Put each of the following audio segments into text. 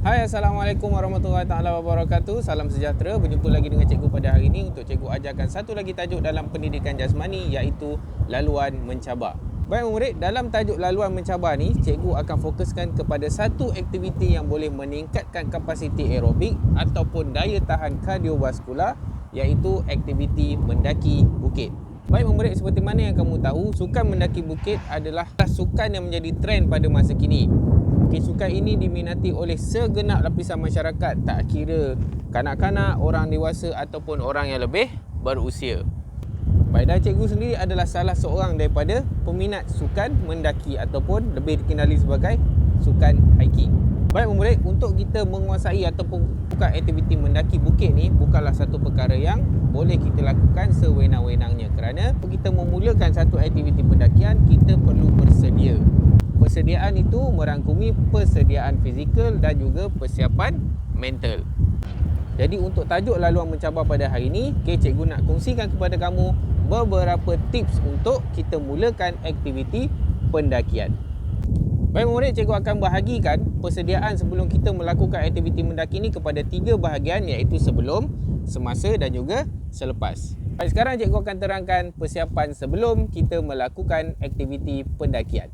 Hai, Assalamualaikum warahmatullahi taala wabarakatuh. Salam sejahtera. Berjumpa lagi dengan cikgu pada hari ini untuk cikgu ajarkan satu lagi tajuk dalam pendidikan jasmani, iaitu laluan mencabar. Baik murid, dalam tajuk laluan mencabar ni, cikgu akan fokuskan kepada satu aktiviti yang boleh meningkatkan kapasiti aerobik ataupun daya tahan kardiovaskular, iaitu aktiviti mendaki bukit. Baik murid, seperti mana yang kamu tahu, sukan mendaki bukit adalah sukan yang menjadi trend pada masa kini. Sukan ini diminati oleh segenap lapisan masyarakat, tak kira kanak-kanak, orang dewasa ataupun orang yang lebih berusia. Baik, dan cikgu sendiri adalah salah seorang daripada peminat sukan mendaki ataupun lebih dikenali sebagai sukan hiking. Baik murid, untuk kita menguasai ataupun bukan aktiviti mendaki bukit ni bukanlah satu perkara yang boleh kita lakukan sewenang-wenangnya, kerana untuk kita memulakan satu aktiviti pendakian, kita perlu bersedia. Persediaan itu merangkumi persediaan fizikal dan juga persiapan mental. Jadi untuk tajuk laluan mencabar pada hari ini, cikgu nak kongsikan kepada kamu beberapa tips untuk kita mulakan aktiviti pendakian. Baik murid, cikgu akan bahagikan persediaan sebelum kita melakukan aktiviti mendaki ini kepada 3 bahagian, iaitu sebelum, semasa dan juga selepas. Baik, sekarang cikgu akan terangkan persiapan sebelum kita melakukan aktiviti pendakian.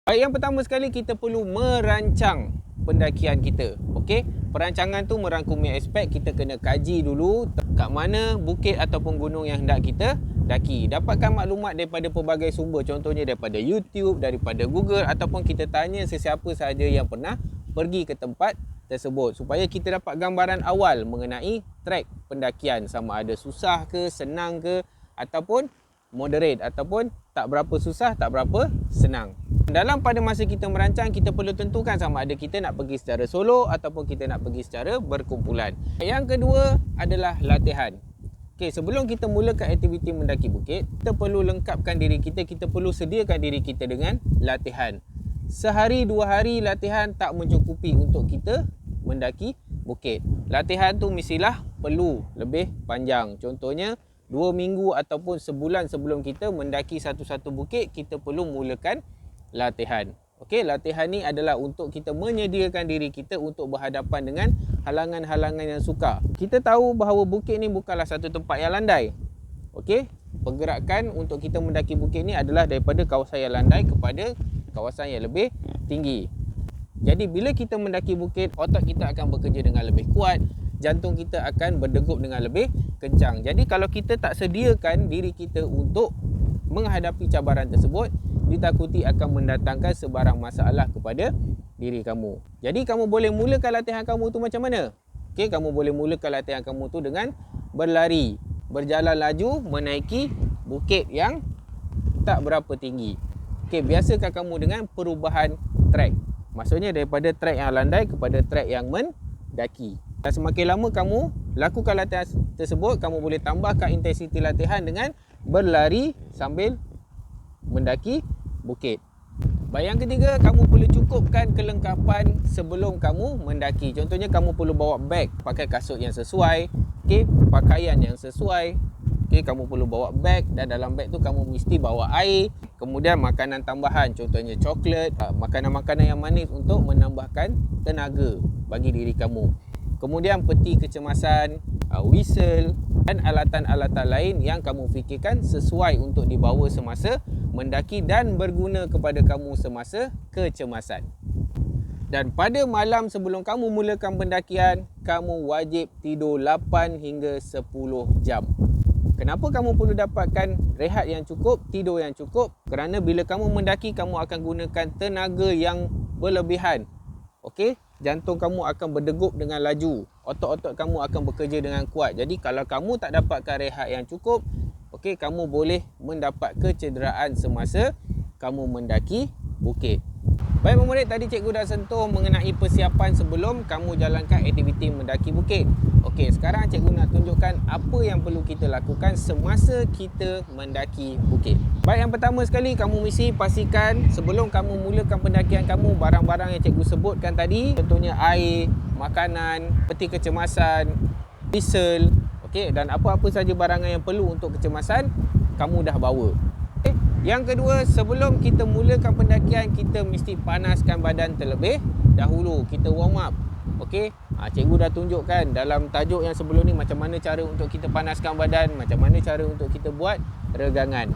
Baik, yang pertama sekali kita perlu merancang pendakian kita. Okey, perancangan tu merangkumi aspek kita kena kaji dulu kat mana bukit ataupun gunung yang hendak kita daki. Dapatkan maklumat daripada pelbagai sumber, contohnya daripada YouTube, daripada Google, ataupun kita tanya sesiapa sahaja yang pernah pergi ke tempat tersebut supaya kita dapat gambaran awal mengenai trek pendakian, sama ada susah ke, senang ke, ataupun moderate, ataupun tak berapa susah, tak berapa senang. Dalam pada masa kita merancang, kita perlu tentukan sama ada kita nak pergi secara solo ataupun kita nak pergi secara berkumpulan. Yang kedua adalah latihan. Okey, sebelum kita mulakan aktiviti mendaki bukit, kita perlu lengkapkan diri kita, kita perlu sediakan diri kita dengan latihan. Sehari 2 hari latihan tak mencukupi untuk kita mendaki bukit. Latihan tu mestilah perlu lebih panjang. Contohnya 2 minggu ataupun sebulan sebelum kita mendaki satu-satu bukit, kita perlu mulakan latihan. Okey, latihan ni adalah untuk kita menyediakan diri kita untuk berhadapan dengan halangan-halangan yang sukar. Kita tahu bahawa bukit ni bukanlah satu tempat yang landai. Okey, pergerakan untuk kita mendaki bukit ni adalah daripada kawasan yang landai kepada kawasan yang lebih tinggi. Jadi bila kita mendaki bukit, otot kita akan bekerja dengan lebih kuat, jantung kita akan berdegup dengan lebih kencang. Jadi kalau kita tak sediakan diri kita untuk menghadapi cabaran tersebut, ditakuti akan mendatangkan sebarang masalah kepada diri kamu. Jadi kamu boleh mulakan latihan kamu tu macam mana? Okey, kamu boleh mulakan latihan kamu tu dengan berlari, berjalan laju menaiki bukit yang tak berapa tinggi. Okey, biasakan kamu dengan perubahan trek. Maksudnya daripada trek yang landai kepada trek yang mendaki. Dan semakin lama kamu lakukan latihan tersebut, kamu boleh tambahkan intensiti latihan dengan berlari sambil mendaki bukit. Baik, yang ketiga, kamu perlu cukupkan kelengkapan sebelum kamu mendaki. Contohnya kamu perlu bawa beg, pakai kasut yang sesuai, okey, pakaian yang sesuai. Okey, kamu perlu bawa beg dan dalam beg tu kamu mesti bawa air, kemudian makanan tambahan, contohnya coklat, makanan-makanan yang manis untuk menambahkan tenaga bagi diri kamu. Kemudian peti kecemasan, whistle dan alatan-alatan lain yang kamu fikirkan sesuai untuk dibawa semasa mendaki dan berguna kepada kamu semasa kecemasan. Dan pada malam sebelum kamu mulakan pendakian, kamu wajib tidur 8 hingga 10 jam. Kenapa kamu perlu dapatkan rehat yang cukup, tidur yang cukup? Kerana bila kamu mendaki, kamu akan gunakan tenaga yang berlebihan. Okey, jantung kamu akan berdegup dengan laju, otot-otot kamu akan bekerja dengan kuat. Jadi kalau kamu tak dapatkan rehat yang cukup, okey, kamu boleh mendapat kecederaan semasa kamu mendaki bukit. Baik murid, tadi cikgu dah sentuh mengenai persiapan sebelum kamu jalankan aktiviti mendaki bukit. Okey, sekarang cikgu nak tunjukkan apa yang perlu kita lakukan semasa kita mendaki bukit. Baik, yang pertama sekali, kamu mesti pastikan sebelum kamu mulakan pendakian kamu, barang-barang yang cikgu sebutkan tadi, contohnya air, makanan, peti kecemasan, whistle, okey, dan apa-apa saja barangan yang perlu untuk kecemasan, kamu dah bawa. Okay? Yang kedua, sebelum kita mulakan pendakian, kita mesti panaskan badan terlebih dahulu. Kita warm up. Okey, cikgu dah tunjukkan dalam tajuk yang sebelum ni macam mana cara untuk kita panaskan badan, macam mana cara untuk kita buat regangan.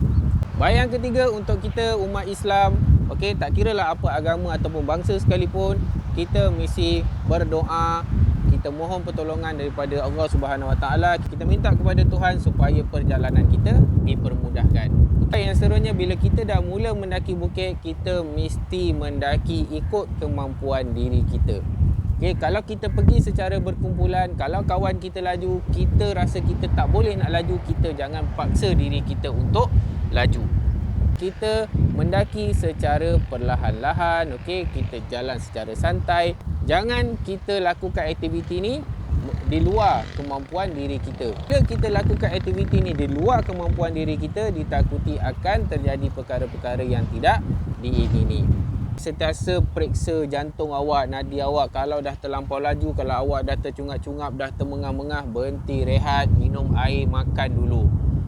Baik, yang ketiga, untuk kita umat Islam, okey, tak kiralah apa agama ataupun bangsa sekalipun, kita mesti berdoa, kita mohon pertolongan daripada Allah Subhanahu Wa Taala. Kita minta kepada Tuhan supaya perjalanan kita dipermudahkan. Yang seterusnya, bila kita dah mula mendaki bukit, kita mesti mendaki ikut kemampuan diri kita. Okay, kalau kita pergi secara berkumpulan, kalau kawan kita laju, kita rasa kita tak boleh nak laju, kita jangan paksa diri kita untuk laju. Kita mendaki secara perlahan-lahan, okay? Kita jalan secara santai. Jangan kita lakukan aktiviti ni di luar kemampuan diri kita. Bila kita lakukan aktiviti ni di luar kemampuan diri kita, ditakuti akan terjadi perkara-perkara yang tidak diingini. Sentiasa periksa jantung awak, nadi awak. Kalau dah terlampau laju, kalau awak dah tercungap-cungap, dah termengah-mengah, berhenti, rehat, minum air, makan dulu.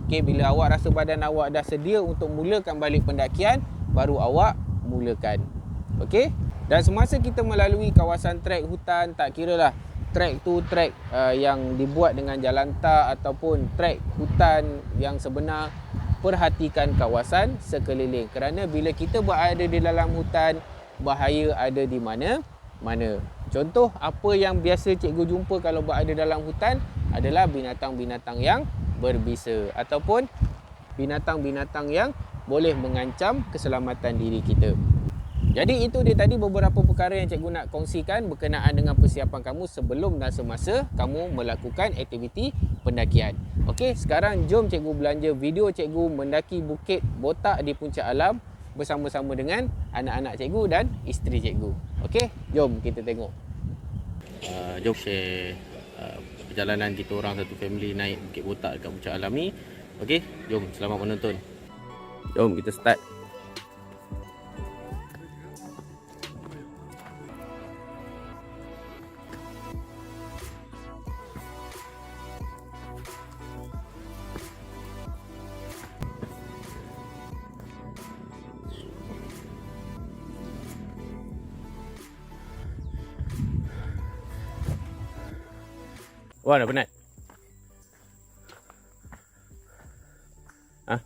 Okay, bila awak rasa badan awak dah sedia untuk mulakan balik pendakian, baru awak mulakan. Okay? Dan semasa kita melalui kawasan trek hutan, tak kiralah trek tu trek yang dibuat dengan jalan tar ataupun trek hutan yang sebenar, perhatikan kawasan sekeliling. Kerana bila kita berada di dalam hutan, bahaya ada di mana-mana. Contoh, apa yang biasa cikgu jumpa kalau berada dalam hutan adalah binatang-binatang yang berbisa ataupun binatang-binatang yang boleh mengancam keselamatan diri kita. Jadi itu dia tadi beberapa perkara yang cikgu nak kongsikan berkenaan dengan persiapan kamu sebelum dan semasa kamu melakukan aktiviti pendakian. Okey, sekarang jom cikgu belanja video cikgu mendaki Bukit Botak di Puncak Alam bersama-sama dengan anak-anak cikgu dan isteri cikgu. Okey, jom kita tengok. Jom share perjalanan kita orang satu family naik Bukit Botak dekat Puncak Alam ni. Okey, jom, selamat menonton. Jom kita start. Wah, dah penat. Ha?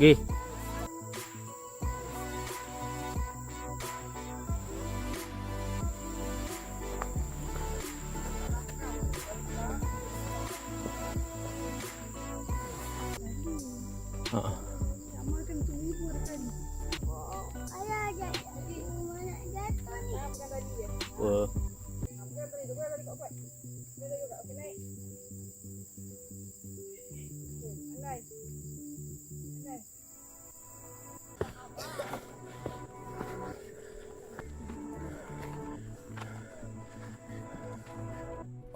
Pergi. Wah.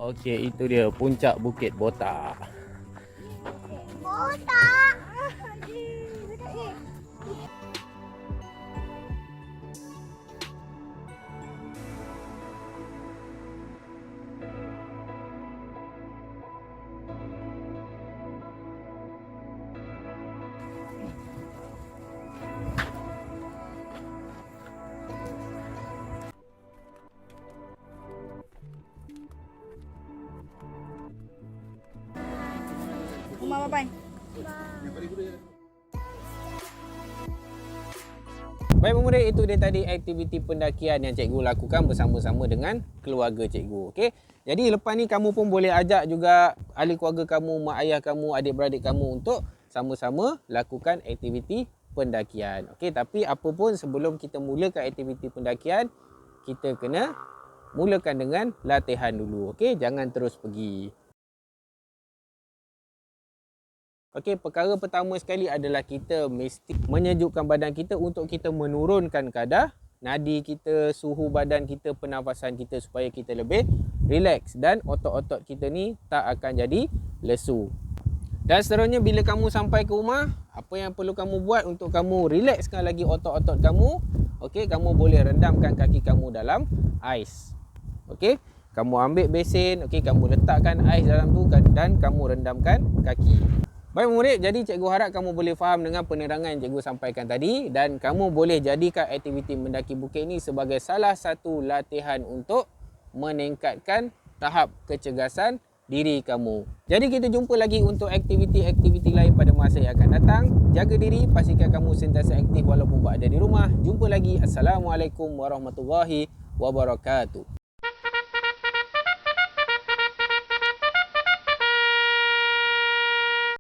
Okey, itu dia puncak Bukit Botak. Botak. Mama bye. Baik pemuda, itu dia tadi aktiviti pendakian yang cikgu lakukan bersama-sama dengan keluarga cikgu. Okey. Jadi lepas ni kamu pun boleh ajak juga ahli keluarga kamu, mak ayah kamu, adik-beradik kamu untuk sama-sama lakukan aktiviti pendakian. Okey, tapi apa pun sebelum kita mulakan aktiviti pendakian, kita kena mulakan dengan latihan dulu. Okey, jangan terus pergi. Okey, perkara pertama sekali adalah kita mesti menyejukkan badan kita untuk kita menurunkan kadar nadi kita, suhu badan kita, pernafasan kita supaya kita lebih relax dan otot-otot kita ni tak akan jadi lesu. Dan seterusnya bila kamu sampai ke rumah, apa yang perlu kamu buat untuk kamu relaxkan lagi otot-otot kamu? Okey, kamu boleh rendamkan kaki kamu dalam ais. Okey, kamu ambil besen, okey, kamu letakkan ais dalam tu dan kamu rendamkan kaki. Baik murid, jadi cikgu harap kamu boleh faham dengan penerangan yang cikgu sampaikan tadi dan kamu boleh jadikan aktiviti mendaki bukit ini sebagai salah satu latihan untuk meningkatkan tahap kecergasan diri kamu. Jadi kita jumpa lagi untuk aktiviti-aktiviti lain pada masa yang akan datang. Jaga diri, pastikan kamu sentiasa aktif walaupun berada di rumah. Jumpa lagi. Assalamualaikum warahmatullahi wabarakatuh.